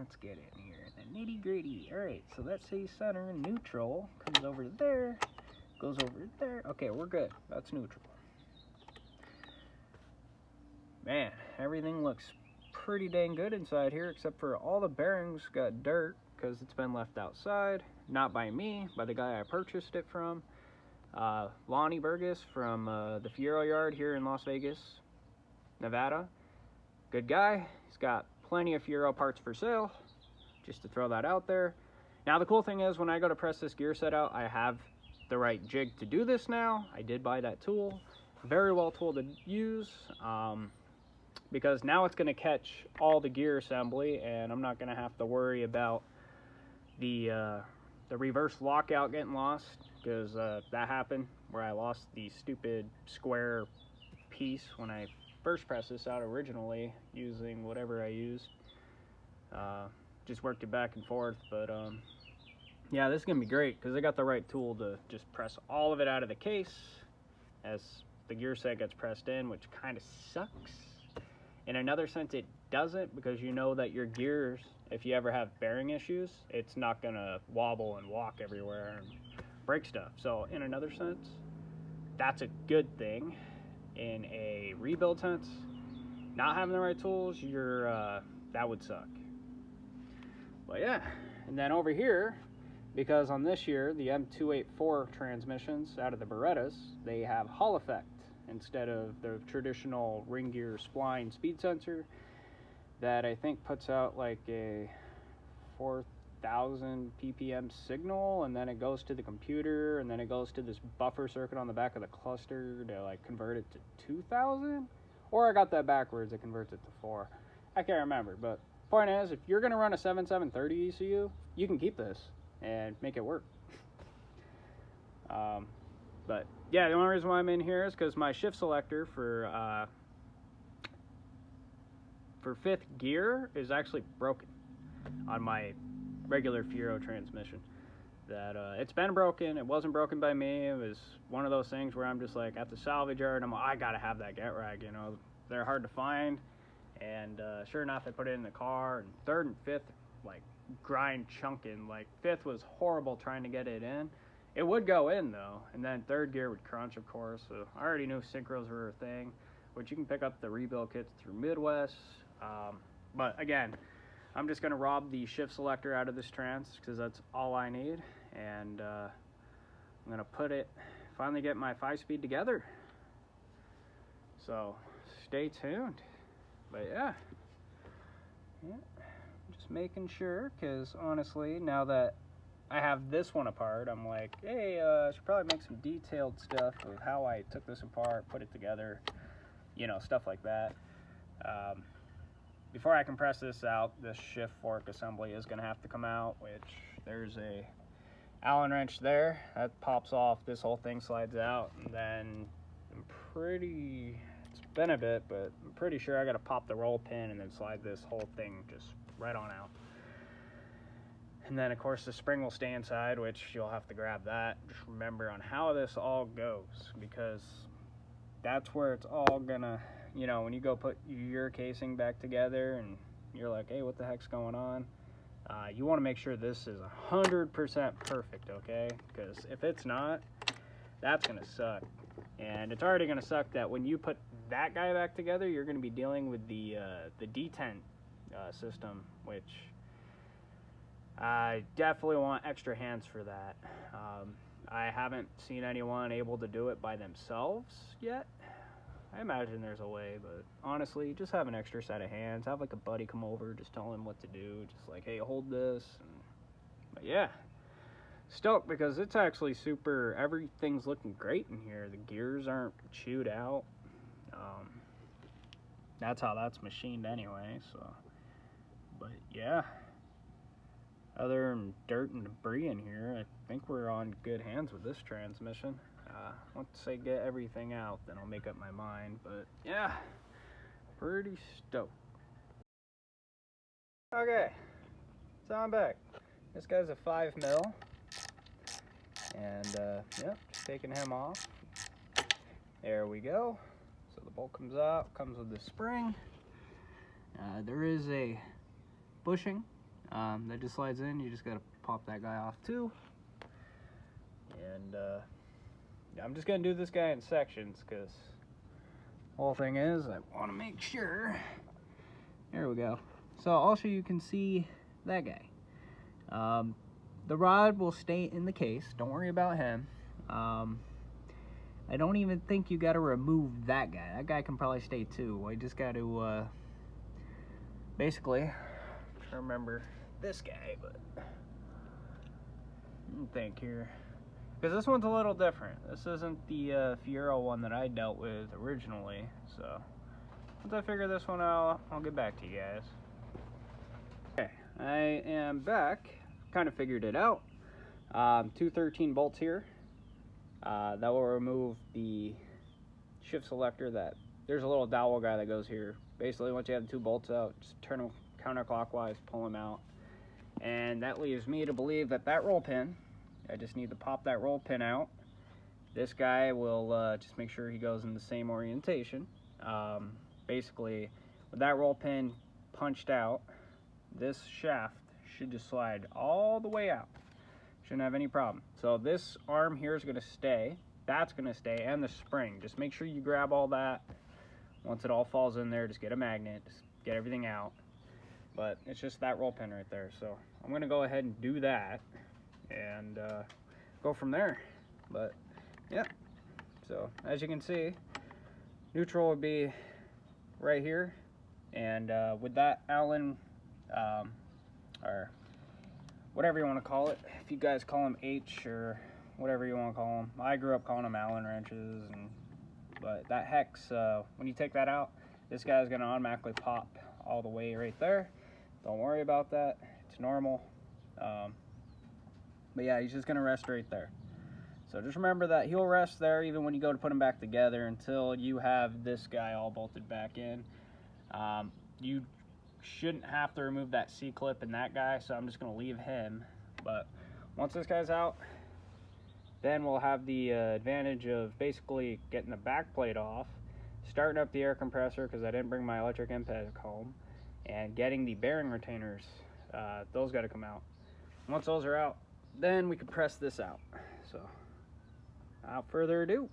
let's get in here. The nitty gritty. Alright, so let's say center, neutral, comes over there, goes over there. Okay, we're good. That's neutral. Man, everything looks pretty dang good inside here, except for all the bearings got dirt because it's been left outside. Not by me, by the guy I purchased it from. Lonnie Burgess from the Fiero yard here in Las Vegas, Nevada. Good guy. He's got plenty of Fiero parts for sale, just to throw that out there. Now the cool thing is, when I go to press this gear set out, I have the right jig to do this now. I did buy that tool. Very well tool to use, because now it's going to catch all the gear assembly, and I'm not going to have to worry about the reverse lockout getting lost, because that happened where I lost the stupid square piece when I first pressed this out originally using whatever I used. Just worked it back and forth, but yeah, this is gonna be great because I got the right tool to just press all of it out of the case as the gear set gets pressed in, which kind of sucks. In another sense, it doesn't, because you know that your gears, if you ever have bearing issues, it's not gonna wobble and walk everywhere and break stuff. So in another sense, that's a good thing. In a rebuild sense, not having the right tools, that would suck. But yeah, and then over here, because on this year, the M284 transmissions out of the Berettas, they have Hall effect instead of the traditional ring gear spline speed sensor that I think puts out like a 4,000 ppm signal, and then it goes to the computer, and then it goes to this buffer circuit on the back of the cluster to like convert it to 2,000, or I got that backwards, it converts it to 4. I can't remember, but point is, if you're gonna run a 7730 ECU, you can keep this and make it work. But yeah, the only reason why I'm in here is because my shift selector for 5th gear is actually broken on my regular Fiero transmission. That it's been broken. It wasn't broken by me. It was one of those things where I'm just like at the salvage yard, I'm like, I gotta have that getrag, you know. They're hard to find, and sure enough, I put it in the car, and 3rd and 5th like grind chunking. Like 5th was horrible trying to get it in. It would go in though, and then 3rd gear would crunch, of course. So I already knew synchros were a thing, which you can pick up the rebuild kits through Midwest. But again, I'm just gonna rob the shift selector out of this trans because that's all I need, and I'm gonna finally get my 5-speed together. So stay tuned. But yeah, just making sure, because honestly, now that I have this one apart, I'm like, hey, I should probably make some detailed stuff of how I took this apart, put it together, you know, stuff like that. Before I can press this out, this shift fork assembly is going to have to come out, which there's a Allen wrench there that pops off. This whole thing slides out, and then it's been a bit, but I'm pretty sure I got to pop the roll pin and then slide this whole thing just right on out. And then of course the spring will stay inside, which you'll have to grab that. Just remember on how this all goes, because that's where it's all gonna, you know, when you go put your casing back together and you're like, hey, what the heck's going on? You want to make sure this is 100% perfect, okay? Because if it's not, that's gonna suck. And it's already gonna suck that when you put that guy back together, you're gonna be dealing with the detent system, which I definitely want extra hands for that. I haven't seen anyone able to do it by themselves yet. I imagine there's a way, but honestly, just have an extra set of hands. Have like a buddy come over, just tell him what to do. Just like, hey, hold this. But yeah, stoked because it's actually super, everything's looking great in here. The gears aren't chewed out. That's how that's machined anyway, so. But yeah, other than dirt and debris in here, I think we're on good hands with this transmission. Once I get everything out, then I'll make up my mind. But yeah, pretty stoked. Okay, so I'm back. This guy's a 5 mil, and yep, just taking him off. There we go. So the bolt comes out, comes with the spring. There is a bushing That just slides in. You just gotta pop that guy off too. And I'm just gonna do this guy in sections because the whole thing is I want to make sure. There we go. So also you can see that guy. The rod will stay in the case. Don't worry about him. I don't even think you got to remove that guy. That guy can probably stay too. I just got to basically, I'm trying to remember this guy, but let me think here. Because this one's a little different. This isn't the Fiero one that I dealt with originally. So once I figure this one out, I'll get back to you guys. Okay, I am back. Kind of figured it out. 213 bolts here. That will remove the shift selector. There's a little dowel guy that goes here. Basically, once you have the 2 bolts out, just turn them counterclockwise, pull them out. And that leaves me to believe that that roll pin, I just need to pop that roll pin out. This guy will just make sure he goes in the same orientation. Basically, with that roll pin punched out, this shaft should just slide all the way out. Shouldn't have any problem. So this arm here is going to stay. That's going to stay, and the spring. Just make sure you grab all that. Once it all falls in there, just get a magnet. Just get everything out. But it's just that roll pin right there. So I'm going to go ahead and do that and go from there. But yeah. So as you can see, neutral would be right here. And with that Allen, or whatever you want to call it, if you guys call them H or whatever you want to call them. I grew up calling them Allen wrenches, but that hex, when you take that out, this guy's going to automatically pop all the way right there. Don't worry about that. It's normal. But yeah, he's just going to rest right there. So just remember that he'll rest there even when you go to put them back together until you have this guy all bolted back in. You shouldn't have to remove that C-clip in that guy, so I'm just going to leave him. But once this guy's out, then we'll have the advantage of basically getting the back plate off, starting up the air compressor because I didn't bring my electric impact home, and getting the bearing retainers. Those got to come out. Once those are out, then we can press this out. So without further ado,